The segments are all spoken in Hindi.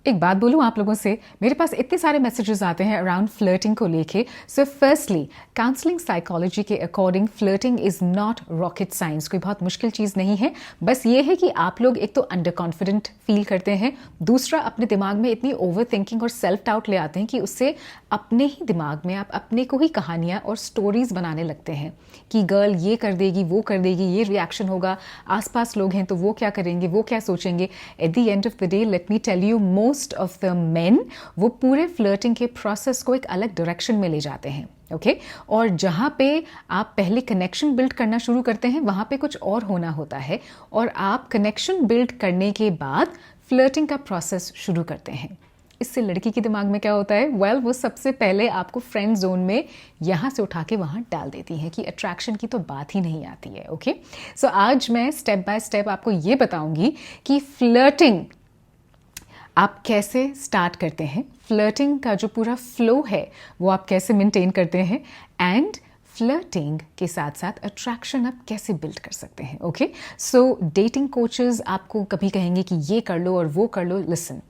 एक बात बोलूँ आप लोगों से, मेरे पास इतने सारे मैसेजेस आते हैं अराउंड फ्लर्टिंग को लेके। सो फर्स्टली, काउंसलिंग साइकोलॉजी के according flirting is not rocket science, कोई बहुत मुश्किल चीज़ नहीं है। बस ये है कि आप लोग एक तो अंडर कॉन्फिडेंट फील करते हैं, दूसरा अपने दिमाग में इतनी ओवर थिंकिंग और सेल्फ डाउट ले आते हैं कि उससे अपने ही दिमाग में आप अपने को ही कहानियाँ और स्टोरीज बनाने लगते हैं कि गर्ल ये कर देगी, वो कर देगी, ये रिएक्शन होगा, आसपास लोग हैं तो वो क्या करेंगे, वो क्या सोचेंगे। At the end of the day let me tell you, most of the men वो पूरे फ्लर्टिंग के प्रोसेस को एक अलग डायरेक्शन में ले जाते हैं। ओके और जहाँ पे आप पहले कनेक्शन बिल्ड करना शुरू करते हैं वहाँ पे कुछ और होना होता है, और आप कनेक्शन बिल्ड करने के बाद फ्लर्टिंग का प्रोसेस शुरू करते हैं। इससे लड़की के दिमाग में क्या होता है, वो सबसे पहले आपको फ्रेंड जोन में यहाँ से उठा के वहाँ डाल देती है कि अट्रैक्शन की तो बात ही नहीं आती है। ओके सो आज मैं स्टेप बाय स्टेप आपको ये बताऊंगी कि फ्लर्टिंग आप कैसे स्टार्ट करते हैं, फ्लर्टिंग का जो पूरा फ्लो है वो आप कैसे मेंटेन करते हैं, एंड फ्लर्टिंग के साथ साथ अट्रैक्शन आप कैसे बिल्ड कर सकते हैं। ओके सो डेटिंग कोचेस आपको कभी कहेंगे कि ये कर लो और वो कर लो। Listen,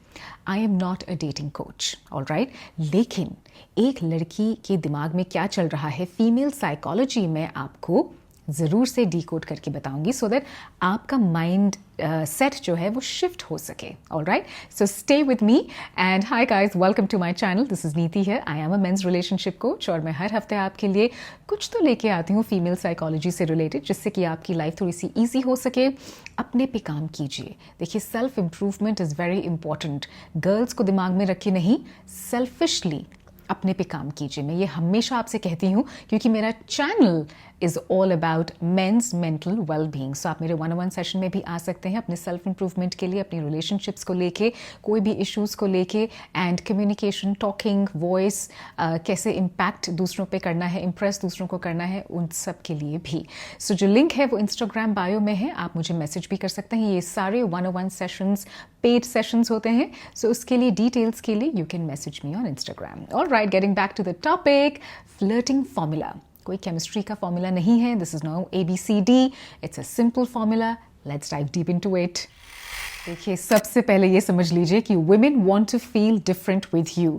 I am not a dating coach, all right, लेकिन एक लड़की के दिमाग में क्या चल रहा है फीमेल साइकोलॉजी में आपको ज़रूर से डीकोड करके बताऊंगी, सो दैट आपका माइंड सेट जो है वो शिफ्ट हो सके। All right, so stay with me and hi guys, welcome to my channel. This is Niti है, I am a men's relationship coach, और मैं हर हफ्ते आपके लिए कुछ तो लेके आती हूँ फीमेल साइकोलॉजी से रिलेटेड, जिससे कि आपकी लाइफ थोड़ी सी ईजी हो सके। अपने पे काम कीजिए। देखिए, self improvement is very important. Girls को दिमाग में रखे नहीं, सेल्फिशली अपने पे काम कीजिए। मैं ये हमेशा आपसे कहती हूँ क्योंकि मेरा channel is all about men's mental well being. So आप मेरे 1-on-1 सेशन में भी आ सकते हैं अपने सेल्फ इंप्रूवमेंट के लिए, अपनी रिलेशनशिप्स को लेके, कोई भी इश्यूज़ को लेके, एंड कम्युनिकेशन, टॉकिंग, वॉइस, कैसे इम्पैक्ट दूसरों पे करना है, इम्प्रेस दूसरों को करना है, उन सब के लिए भी। सो जो लिंक है वो इंस्टाग्राम बायो में है, आप मुझे मैसेज भी कर सकते हैं। ये सारे 1-on-1 सेशंस पेड सेशंस होते हैं, सो उसके लिए डिटेल्स के लिए you can message me on Instagram. All right, getting back to the topic, flirting formula कोई केमिस्ट्री का फॉर्मूला नहीं है। This is no ABCD, it's a simple formula. Let's dive deep into it. देखिए, सबसे पहले ये समझ लीजिए कि women want to feel different with you।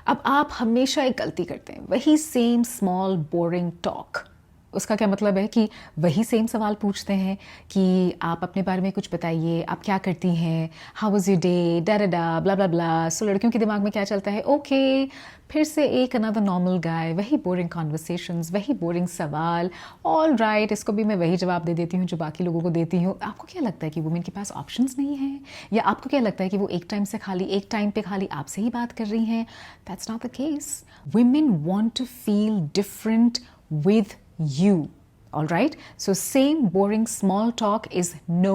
अब आप हमेशा एक गलती करते हैं, वही सेम स्मॉल बोरिंग टॉक। उसका क्या मतलब है कि वही सेम सवाल पूछते हैं कि आप अपने बारे में कुछ बताइए, आप क्या करती हैं, हाउ वाज योर डे, डा डा डा ब्ला ब्ला ब्ला। सो लड़कियों के दिमाग में क्या चलता है, ओके फिर से एक अनदर नॉर्मल गाय, वही बोरिंग कॉन्वर्सेशंस, वही बोरिंग सवाल। ऑल राइट, इसको भी मैं वही जवाब दे देती हूँ जो बाकी लोगों को देती हूँ। आपको क्या लगता है कि वुमेन के पास ऑप्शंस नहीं है, या आपको क्या लगता है कि वो एक टाइम पे खाली आपसे ही बात कर रही हैं? That's not the case. Women want to feel different with you, all right? So same boring small talk is no.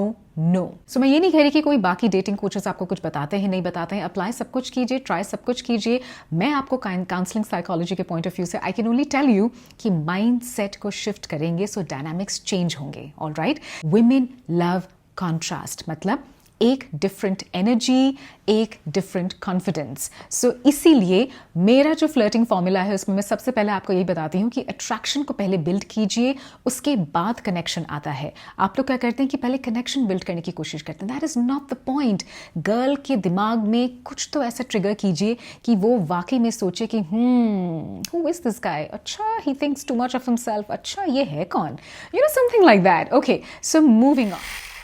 So मैं ये नहीं कह रही कि कोई बाकी डेटिंग कोचेस आपको कुछ बताते हैं, नहीं बताते हैं। अप्लाई सब कुछ कीजिए, ट्राई सब कुछ कीजिए। मैं आपको काउंसलिंग साइकोलॉजी के पॉइंट ऑफ व्यू से I can only tell you कि माइंड सेट को शिफ्ट करेंगे सो डायनामिक्स चेंज होंगे। All right, women love contrast, मतलब एक डिफरेंट एनर्जी, एक डिफरेंट कॉन्फिडेंस। सो इसीलिए मेरा जो फ्लर्टिंग फॉर्मूला है उसमें मैं सबसे पहले आपको यही बताती हूँ कि अट्रैक्शन को पहले बिल्ड कीजिए, उसके बाद कनेक्शन आता है। आप लोग क्या करते हैं कि पहले कनेक्शन बिल्ड करने की कोशिश करते हैं। That is not the point. Girl के दिमाग में कुछ तो ऐसा ट्रिगर कीजिए कि वो वाकई में सोचे कि हु इज दिस गाय, अच्छा he thinks too much of himself, अच्छा ये है कौन, you know something like that. Okay so moving on.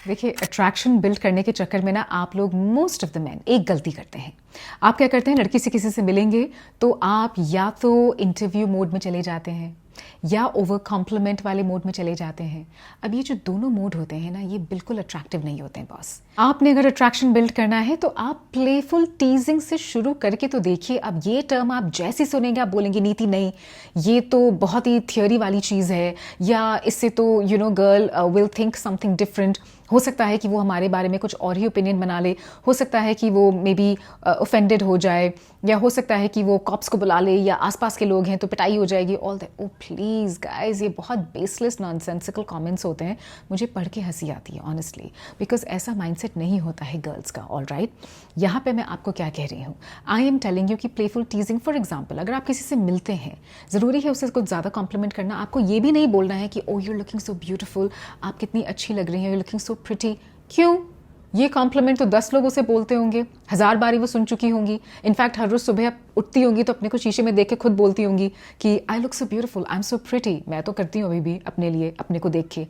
देखिए, अट्रैक्शन बिल्ड करने के चक्कर में ना आप लोग, मोस्ट ऑफ द मैन, एक गलती करते हैं। आप क्या करते हैं, लड़की से किसी से मिलेंगे तो आप या तो इंटरव्यू मोड में चले जाते हैं या ओवर कॉम्प्लीमेंट वाले मोड में चले जाते हैं। अब ये जो दोनों मोड होते हैं ना, ये बिल्कुल अट्रैक्टिव नहीं होते हैं बॉस। आपने अगर अट्रैक्शन बिल्ड करना है तो आप प्लेफुल टीजिंग से शुरू करके तो देखिए। अब ये टर्म आप जैसे सुनेंगे आप बोलेंगे नीति नहीं, ये तो बहुत ही थियोरी वाली चीज़ है, या इससे तो you know girl will think something different. हो सकता है कि वो हमारे बारे में कुछ और ही ओपिनियन बना ले, हो सकता है कि वो मे बी ऑफेंडेड हो जाए, या हो सकता है कि वो कॉप्स को बुला ले, या आसपास के लोग हैं तो पिटाई हो जाएगी। All that, O please guys, ये बहुत बेसलेस नॉनसेंसिकल कमेंट्स होते हैं। मुझे पढ़ के हंसी आती है ऑनेस्टली, बिकॉज ऐसा माइंडसेट नहीं होता है गर्ल्स का। ऑल राइट, यहाँ पे मैं आपको क्या कह रही हूँ, आई एम टेलिंग यू कि प्लेफुल टीजिंग, फॉर एग्जाम्पल अगर आप किसी से मिलते हैं, ज़रूरी है उससे कुछ ज़्यादा कॉम्प्लीमेंट करना। आपको ये भी नहीं बोलना है कि oh you are looking so beautiful, आप कितनी अच्छी लग रही हैं, यू लुकिंग सो प्रिटी। क्यों? ये कॉम्प्लीमेंट तो 10 लोगों से बोलते होंगे, 1000 बारी वो सुन चुकी होंगी। इनफैक्ट हर रोज सुबह आप उठती होंगी तो अपने को शीशे में देख के खुद बोलती होंगी कि I look so beautiful, I am so pretty. मैं तो करती हूँ अभी भी अपने लिए, अपने को देख के।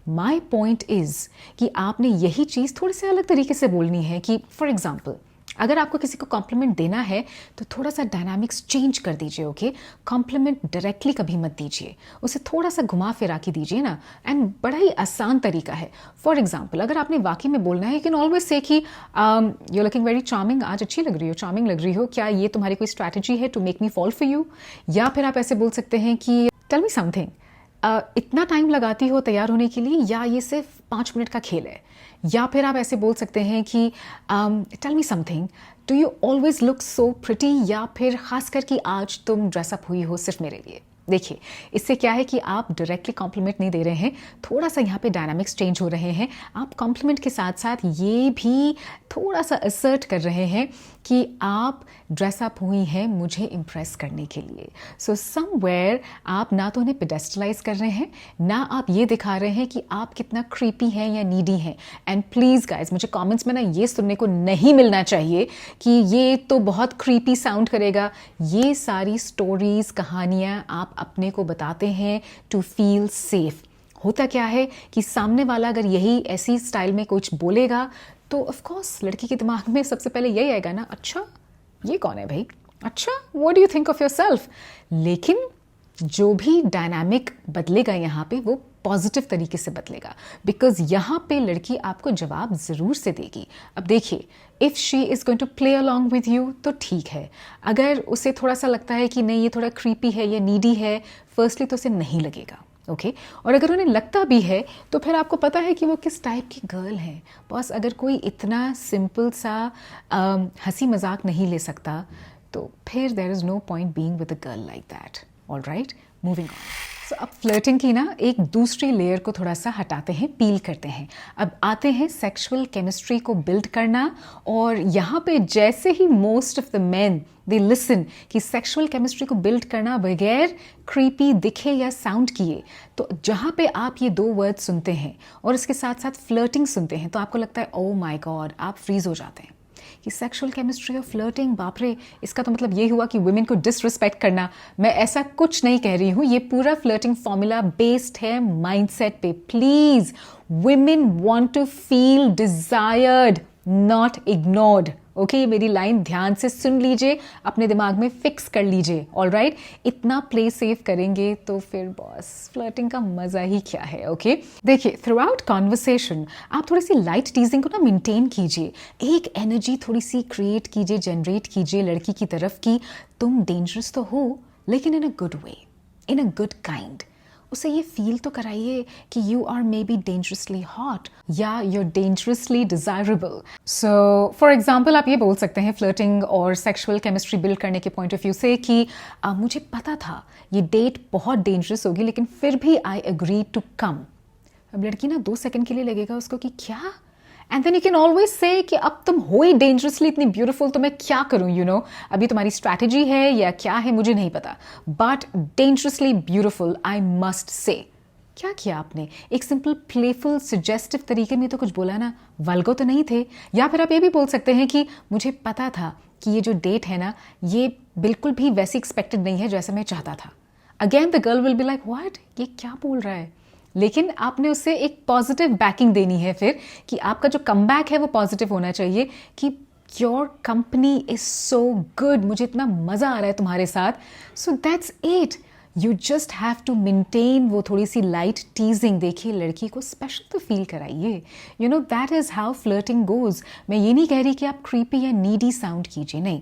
माई पॉइंट इज कि आपने यही चीज़ थोड़ी सी अलग तरीके से बोलनी है कि फॉर एग्जाम्पल अगर आपको किसी को कॉम्प्लीमेंट देना है तो थोड़ा सा डायनामिक्स चेंज कर दीजिए। ओके, कॉम्प्लीमेंट डायरेक्टली कभी मत दीजिए, उसे थोड़ा सा घुमा फिरा के दीजिए ना। एंड बड़ा ही आसान तरीका है। फॉर एग्जाम्पल अगर आपने वाकई में बोलना है, यू कैन ऑलवेज से कि यू लुकिंग वेरी चार्मिंग, आज अच्छी लग रही हो, चार्मिंग लग रही हो, क्या ये तुम्हारी कोई स्ट्रैटेजी है to make me fall for you? या फिर आप ऐसे बोल सकते हैं कि टेल मी समथिंग, इतना टाइम लगाती हो तैयार होने के लिए या ये सिर्फ 5 मिनट का खेल है? या फिर आप ऐसे बोल सकते हैं कि tell me something, do you always look so pretty? या फिर खास कर कि आज तुम ड्रेसअप हुई हो सिर्फ मेरे लिए। देखिए, इससे क्या है कि आप डायरेक्टली कॉम्प्लीमेंट नहीं दे रहे हैं, थोड़ा सा यहाँ पे डायनामिक्स चेंज हो रहे हैं। आप कॉम्प्लीमेंट के साथ साथ ये भी थोड़ा सा असर्ट कर रहे हैं कि आप ड्रेसअप हुई हैं मुझे इम्प्रेस करने के लिए। सो समवेयर आप ना तो उन्हें पेडेस्टलाइज कर रहे हैं, ना आप ये दिखा रहे हैं कि आप कितना क्रीपी हैं या नीडी हैं। एंड प्लीज़ गाइज, मुझे कमेंट्स में ना ये सुनने को नहीं मिलना चाहिए कि ये तो बहुत क्रीपी साउंड करेगा। ये सारी स्टोरीज, कहानियाँ आप अपने को बताते हैं टू फील सेफ। होता क्या है कि सामने वाला अगर यही ऐसी स्टाइल में कुछ बोलेगा तो ऑफ कोर्स लड़की के दिमाग में सबसे पहले यही आएगा ना, अच्छा ये कौन है भाई, अच्छा what do you think of yourself. लेकिन जो भी डायनामिक बदलेगा यहाँ पे वो पॉजिटिव तरीके से बदलेगा, बिकॉज यहाँ पे लड़की आपको जवाब ज़रूर से देगी। अब देखिए, if she is going to play along with you तो ठीक है। अगर उसे थोड़ा सा लगता है कि नहीं ये थोड़ा क्रीपी है या नीडी है, फर्स्टली तो उसे नहीं लगेगा। ओके और अगर उन्हें लगता भी है तो फिर आपको पता है कि वो किस टाइप की गर्ल है। बस अगर कोई इतना सिंपल सा हंसी मजाक नहीं ले सकता तो फिर there is no point being with a girl like that. All right, moving on. So अब फ्लर्टिंग की ना एक दूसरी लेयर को थोड़ा सा हटाते हैं, पील करते हैं। अब आते हैं सेक्सुअल केमिस्ट्री को बिल्ड करना। और यहाँ पे जैसे ही most of the men they listen कि सेक्सुअल केमिस्ट्री को बिल्ड करना बगैर क्रीपी दिखे या साउंड किए, तो जहाँ पे आप ये 2 वर्ड सुनते हैं और इसके साथ साथ फ्लर्टिंग सुनते हैं तो आपको लगता है ओ माई गॉड, आप फ्रीज हो जाते हैं कि सेक्सुअल केमिस्ट्री और फ्लर्टिंग, बाप रे, इसका तो मतलब ये हुआ कि वुमेन को डिसरिस्पेक्ट करना। मैं ऐसा कुछ नहीं कह रही हूँ, ये पूरा फ्लर्टिंग फॉर्मूला बेस्ड है माइंडसेट पे। Please, women want to feel desired, not ignored. Okay, मेरी लाइन ध्यान से सुन लीजिए, अपने दिमाग में फिक्स कर लीजिए। ऑल राइट, इतना प्ले सेफ करेंगे तो फिर बॉस फ्लर्टिंग का मजा ही क्या है। ओके देखिए, थ्रू आउट कॉन्वर्सेशन आप थोड़ी सी लाइट टीजिंग को ना मेंटेन कीजिए। एक एनर्जी थोड़ी सी क्रिएट कीजिए, जनरेट कीजिए लड़की की तरफ की तुम डेंजरस तो हो लेकिन in a good way, in a good kind. उसे ये फील तो कराइए कि you are may be dangerously hot या you are dangerously desirable. So for example आप ये बोल सकते हैं फ्लर्टिंग और सेक्सुअल केमिस्ट्री बिल्ड करने के पॉइंट ऑफ व्यू से कि मुझे पता था ये डेट बहुत डेंजरस होगी लेकिन फिर भी आई एग्री टू कम। अब लड़की ना 2 सेकंड के लिए लगेगा उसको कि क्या, and then you can always say कि अब तुम हो ही डेंजरसली इतनी ब्यूटीफुल, तो मैं क्या करूं, यू नो, अभी तुम्हारी स्ट्रैटेजी है या क्या है मुझे नहीं पता, but dangerously beautiful I must say. क्या किया आपने? एक सिंपल प्लेफुल सजेस्टिव तरीके में तो कुछ बोला ना, वल्गो तो नहीं थे। या फिर आप ये भी बोल सकते हैं कि मुझे पता था कि ये जो डेट है ना ये बिल्कुल भी वैसी एक्सपेक्टेड नहीं है जैसा मैं चाहता था। Again the girl will be like what, ये क्या बोल रहा है, लेकिन आपने उसे एक पॉजिटिव बैकिंग देनी है फिर कि आपका जो कमबैक है वो पॉजिटिव होना चाहिए कि your company is so good, मुझे इतना मजा आ रहा है तुम्हारे साथ। So that's it, you just have to maintain वो थोड़ी सी लाइट टीजिंग। देखिए, लड़की को स्पेशल तो फील कराइए, you know, that is how flirting goes. मैं ये नहीं कह रही कि आप क्रीपी या नीडी साउंड कीजिए, नहीं।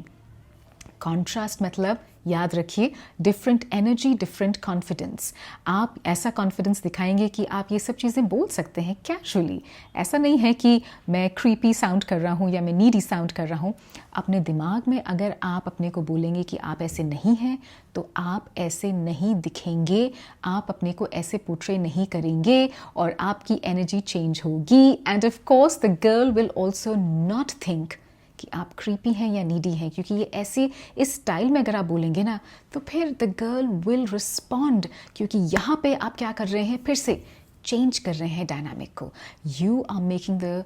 कॉन्ट्रास्ट मतलब याद रखिए, डिफरेंट एनर्जी, डिफरेंट कॉन्फिडेंस। आप ऐसा कॉन्फिडेंस दिखाएंगे कि आप ये सब चीज़ें बोल सकते हैं कैजुअली। ऐसा नहीं है कि मैं क्रीपी साउंड कर रहा हूँ या मैं नीडी साउंड कर रहा हूँ। अपने दिमाग में अगर आप अपने को बोलेंगे कि आप ऐसे नहीं हैं तो आप ऐसे नहीं दिखेंगे, आप अपने को ऐसे पोर्ट्रे नहीं करेंगे और आपकी एनर्जी चेंज होगी। End of course the girl will also not think कि आप क्रीपी हैं या नीडी हैं, क्योंकि ये ऐसे इस स्टाइल में अगर आप बोलेंगे ना तो फिर द गर्ल विल रिस्पॉन्ड। क्योंकि यहाँ पे आप क्या कर रहे हैं, फिर से चेंज कर रहे हैं डायनामिक को. You are making the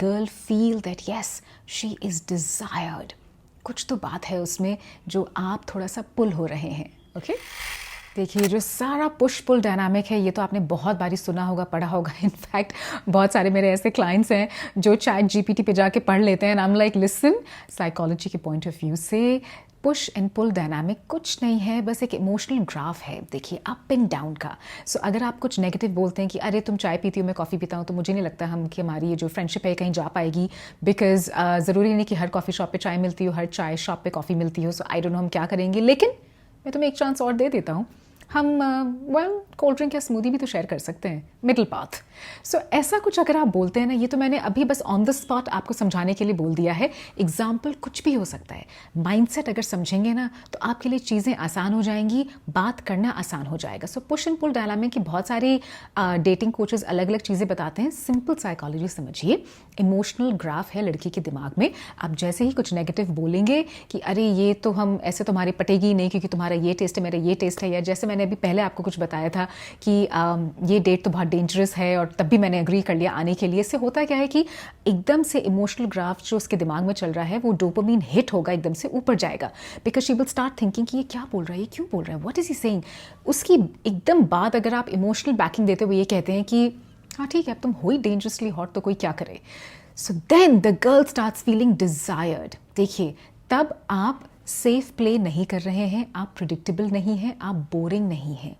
girl feel that yes she is desired. कुछ तो बात है उसमें जो आप थोड़ा सा पुल हो रहे हैं. ओके देखिए जो सारा पुश पुल डायनामिक है ये तो आपने बहुत बारी सुना होगा, पढ़ा होगा. इनफैक्ट बहुत सारे मेरे ऐसे क्लाइंट्स हैं जो चैट जीपीटी पे जाके पढ़ लेते हैं. I am like listen, psychology के पॉइंट ऑफ व्यू से पुश एंड पुल डायनामिक कुछ नहीं है, बस एक इमोशनल ग्राफ है. देखिए अप एंड डाउन का. सो अगर आप कुछ नेगेटिव बोलते हैं कि अरे तुम चाय पीती हो मैं कॉफ़ी पीता हूँ, तो मुझे नहीं लगता हम कि हमारी ये जो फ्रेंडशिप है कहीं जा पाएगी. बिकॉज ज़रूरी नहीं कि हर कॉफ़ी शॉप पे चाय मिलती हो, हर चाय शॉप पे कॉफ़ी मिलती हो. सो आई डोंट नो हम क्या करेंगे, लेकिन मैं तुम्हें एक चांस और दे देता हूँ. हम कोल्ड ड्रिंक या स्मूदी भी तो शेयर कर सकते हैं, मिडिल पाथ. सो ऐसा कुछ अगर आप बोलते हैं ना, ये तो मैंने अभी बस ऑन द स्पॉट आपको समझाने के लिए बोल दिया है. एग्जाम्पल कुछ भी हो सकता है. माइंडसेट अगर समझेंगे ना तो आपके लिए चीज़ें आसान हो जाएंगी, बात करना आसान हो जाएगा. So push and pull dynamic की बहुत सारी डेटिंग कोचेस अलग अलग चीज़ें बताते हैं. सिंपल साइकोलॉजी समझिए. इमोशनल ग्राफ है लड़की के दिमाग में. आप जैसे ही कुछ नेगेटिव बोलेंगे कि अरे ये तो हम ऐसे तुम्हारी पटेगी नहीं क्योंकि तुम्हारा ये टेस्ट है, मेरा ये टेस्ट है, या जैसे मैंने अभी पहले आपको कुछ बताया था कि ये डेट तो बहुत डेंजरस है और तब भी मैंने एग्री कर लिया आने के लिए. इससे होता क्या है कि एकदम से इमोशनल ग्राफ जो उसके दिमाग में चल रहा है वो डोपामीन हिट होगा, एकदम से ऊपर जाएगा. Because she will start thinking कि ये क्या बोल रहा है, ये क्यों बोल रहा है, व्हाट इज ही सेइंग. उसकी एकदम बाद अगर आप इमोशनल बैकिंग देते हुए ये कहते हैं कि हाँ ठीक है अब तुम हो ही डेंजरसली हॉट तो कोई क्या करे. So then the girl starts feeling desired. देखिए तब आप सेफ प्ले नहीं कर रहे हैं, आप प्रिडिक्टेबल नहीं हैं, आप बोरिंग नहीं हैं.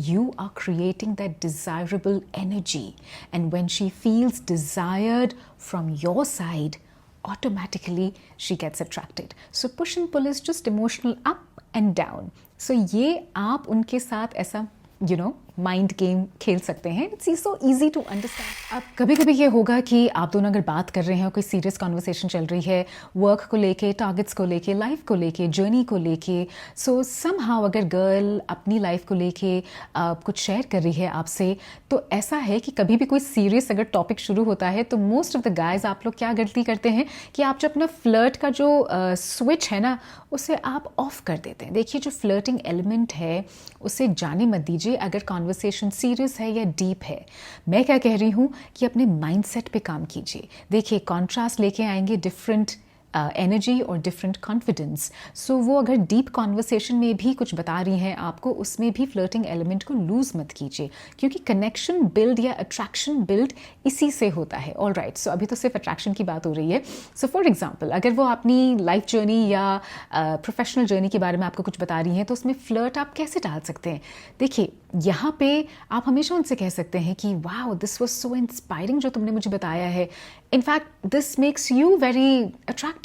You are creating that desirable energy, and when she feels desired from your side, automatically she gets attracted. So push and pull is just emotional up and down. So ये आप उनके साथ ऐसा माइंड गेम खेल सकते हैं. It's so easy to understand. अब कभी कभी ये होगा कि आप दोनों अगर बात कर रहे हैं, कोई सीरियस कॉन्वर्सेशन चल रही है, वर्क को लेके, टारगेट्स को लेके, लाइफ को लेके, जर्नी को लेके. सो समहाउ अगर गर्ल अपनी लाइफ को लेके कुछ शेयर कर रही है आपसे, तो ऐसा है कि कभी भी कोई सीरियस अगर टॉपिक शुरू होता है तो मोस्ट ऑफ द गाइज आप लोग क्या गलती करते हैं कि आप जो अपना फ्लर्ट का जो स्विच है ना उसे आप ऑफ कर देते हैं. देखिए जो फ्लर्टिंग एलिमेंट है उसे जाने मत दीजिए अगर कॉन्वर्सेशन सीरियस है या डीप है. मैं क्या कह रही हूँ कि अपने माइंडसेट पे काम कीजिए. देखिए कॉन्ट्रास्ट लेके आएंगे डिफरेंट एनर्जी और डिफरेंट कॉन्फिडेंस. सो वो अगर डीप कॉन्वर्सेशन में भी कुछ बता रही हैं आपको, उसमें भी फ्लर्टिंग एलिमेंट को लूज मत कीजिए, क्योंकि कनेक्शन बिल्ड या अट्रैक्शन बिल्ड इसी से होता है. All right. सो अभी तो सिर्फ अट्रैक्शन की बात हो रही है. सो फॉर एग्जाम्पल अगर वो अपनी लाइफ जर्नी या प्रोफेशनल जर्नी के बारे में आपको कुछ बता रही हैं तो उसमें फ्लर्ट आप कैसे डाल सकते हैं. देखिए यहाँ पे आप हमेशा उनसे कह सकते हैं कि wow this was so inspiring जो तुमने मुझे बताया है. In fact this makes you very attractive.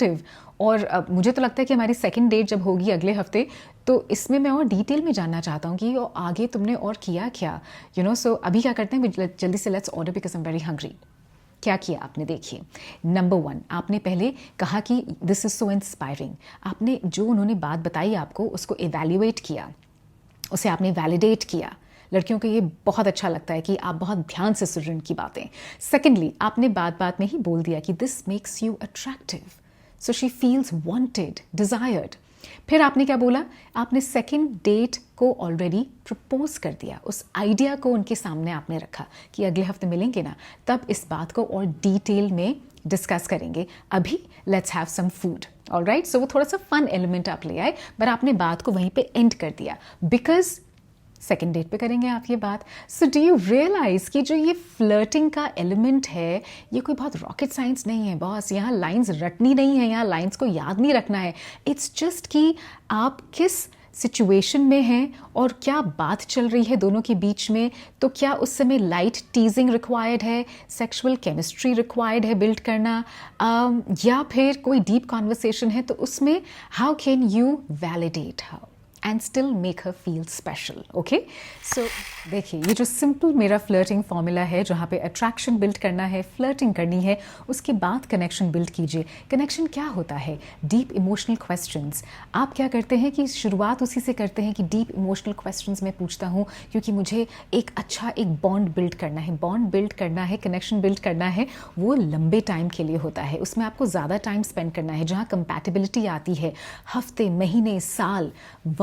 और मुझे तो लगता है कि हमारी सेकंड डेट जब होगी अगले हफ्ते, तो इसमें मैं और डिटेल में जानना चाहता हूँ कि आगे तुमने और किया क्या. सो अभी क्या करते हैं, जल्दी से let's order because I am very hungry. क्या किया आपने. देखिए नंबर 1 आपने पहले कहा कि दिस इज सो इंस्पायरिंग. आपने जो उन्होंने बात बताई आपको उसको इवैल्यूएट किया, उसे आपने वैलिडेट किया. लड़कियों को ये बहुत अच्छा लगता है कि आप बहुत ध्यान से सुन रहे हैं उनकी बातें. सेकेंडली आपने बात बात में ही बोल दिया कि this makes you attractive, so she feels wanted, desired. फिर आपने क्या बोला, आपने सेकेंड डेट को ऑलरेडी प्रपोज कर दिया. उस आइडिया को उनके सामने आपने रखा कि अगले हफ्ते मिलेंगे ना, तब इस बात को और डिटेल में डिस्कस करेंगे. अभी let's have some food. All right. So वो थोड़ा सा फन एलिमेंट आप ले आए, पर आपने बात को वहीं पे एंड कर दिया बिकॉज सेकेंड डेट पे करेंगे आप ये बात. सो डू यू रियलाइज कि जो ये फ्लर्टिंग का एलिमेंट है ये कोई बहुत रॉकेट साइंस नहीं है बॉस. यहाँ लाइंस रटनी नहीं है, यहाँ लाइंस को याद नहीं रखना है. इट्स जस्ट कि आप किस सिचुएशन में हैं और क्या बात चल रही है दोनों के बीच में. तो क्या उस समय लाइट टीजिंग रिक्वायर्ड है, सेक्सुअल केमिस्ट्री रिक्वायर्ड है बिल्ड करना, या फिर कोई डीप कॉन्वर्सेशन है, तो उसमें how can you validate how and still make her feel special. Okay? So देखिए ये जो सिंपल मेरा फ्लर्टिंग फॉर्मूला है, जहाँ पे अट्रैक्शन बिल्ड करना है, फ्लर्टिंग करनी है, उसके बाद कनेक्शन बिल्ड कीजिए. कनेक्शन क्या होता है? Deep emotional questions. आप क्या करते हैं कि शुरुआत उसी से करते हैं कि डीप इमोशनल क्वेश्चंस मैं पूछता हूँ क्योंकि मुझे एक अच्छा एक बॉन्ड बिल्ड करना है. बॉन्ड बिल्ड करना है, कनेक्शन बिल्ड करना है, वो लंबे टाइम के लिए होता है. उसमें आपको ज़्यादा टाइम स्पेंड करना है. जहाँ कंपैटिबिलिटी आती है, हफ्ते, महीने, साल,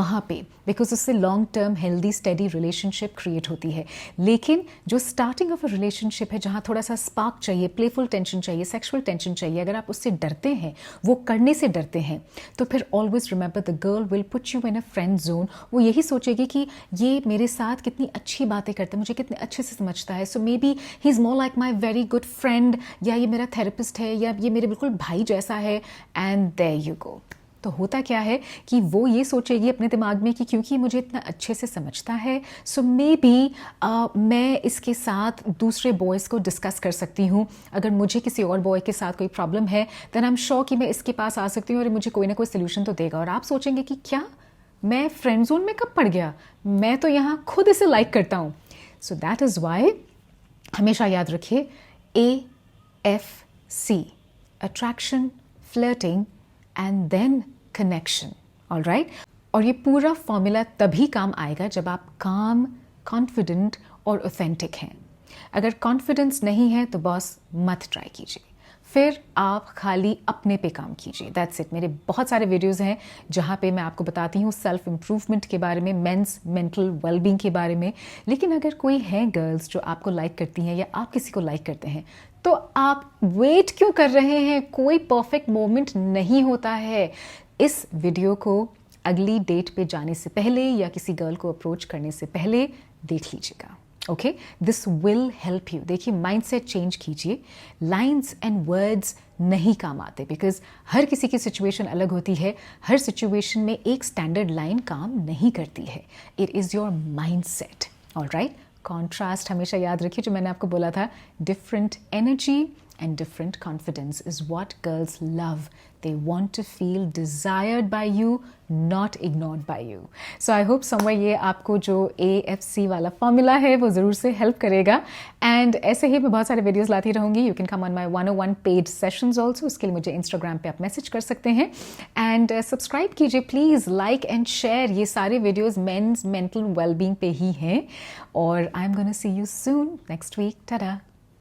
वहाँ पे, बिकॉज उससे long term healthy steady relationship create होती है। लेकिन जो स्टार्टिंग ऑफ अ रिलेशनशिप है, जहाँ थोड़ा सा स्पार्क चाहिए, प्लेफुल टेंशन चाहिए, सेक्सुअल टेंशन चाहिए, अगर आप उससे डरते हैं, वो करने से डरते हैं, तो फिर always remember the girl will put you in a friend zone. वो यही सोचेगी कि ये मेरे साथ कितनी अच्छी बातें करता है, मुझे कितने अच्छे से समझता है, so may be he is more like my very good friend, या ये मेरा थेरेपिस्ट है, या ये मेरे बिल्कुल भाई जैसा है, एंड देयर यू गो। तो होता क्या है कि वो ये सोचेगी अपने दिमाग में कि क्योंकि मुझे इतना अच्छे से समझता है, सो मे बी मैं इसके साथ दूसरे बॉयज़ को डिस्कस कर सकती हूँ। अगर मुझे किसी और बॉय के साथ कोई प्रॉब्लम है, देन आई एम श्योर कि मैं इसके पास आ सकती हूँ और मुझे कोई ना कोई सोल्यूशन तो देगा। और आप सोचेंगे कि क्या मैं फ्रेंड जोन में कब पड़ गया, मैं तो यहाँ खुद इसे लाइक करता हूँ। सो दैट इज़ वाई हमेशा याद रखिए, AFC, attraction, flirting and then connection. All right? और ये पूरा फॉर्मूला तभी काम आएगा जब आप काम, कॉन्फिडेंट और ऑथेंटिक हैं। अगर कॉन्फिडेंस नहीं है तो बॉस मत ट्राई कीजिए, फिर आप खाली अपने पे काम कीजिए। That's it. मेरे बहुत सारे वीडियोस हैं जहाँ पे मैं आपको बताती हूँ सेल्फ इम्प्रूवमेंट के बारे में, मेंस मेंटल वेलबींग के बारे में। लेकिन अगर कोई है गर्ल्स जो आपको लाइक करती हैं या आप किसी को लाइक करते हैं, तो आप वेट क्यों कर रहे हैं? कोई परफेक्ट मोमेंट नहीं होता है। इस वीडियो को अगली डेट पे जाने से पहले या किसी गर्ल को अप्रोच करने से पहले देख लीजिएगा। Okay, this will help you. देखिए, माइंडसेट चेंज कीजिए। लाइन्स एंड वर्ड्स नहीं काम आते, बिकॉज हर किसी की सिचुएशन अलग होती है। हर सिचुएशन में एक स्टैंडर्ड लाइन काम नहीं करती है। It is your mindset. Alright? Contrast हमेशा याद रखिए, जो मैंने आपको बोला था, different energy and different confidence is what girls love. They want to feel desired by you, not ignored by you. So I hope somewhere ये आपको जो AFC वाला फॉर्मूला है वो ज़रूर से हेल्प करेगा। एंड ऐसे ही मैं बहुत सारे वीडियोस लाती रहूँगी। You can come on my 101 paid sessions also. उसके लिए मुझे इंस्टाग्राम पे आप मैसेज कर सकते हैं। एंड सब्सक्राइब कीजिए प्लीज़, लाइक एंड शेयर। ये सारे वीडियोज़ मेंस मेंटल वेलबींग पे ही हैं। और I am gonna see you soon next week. Tata.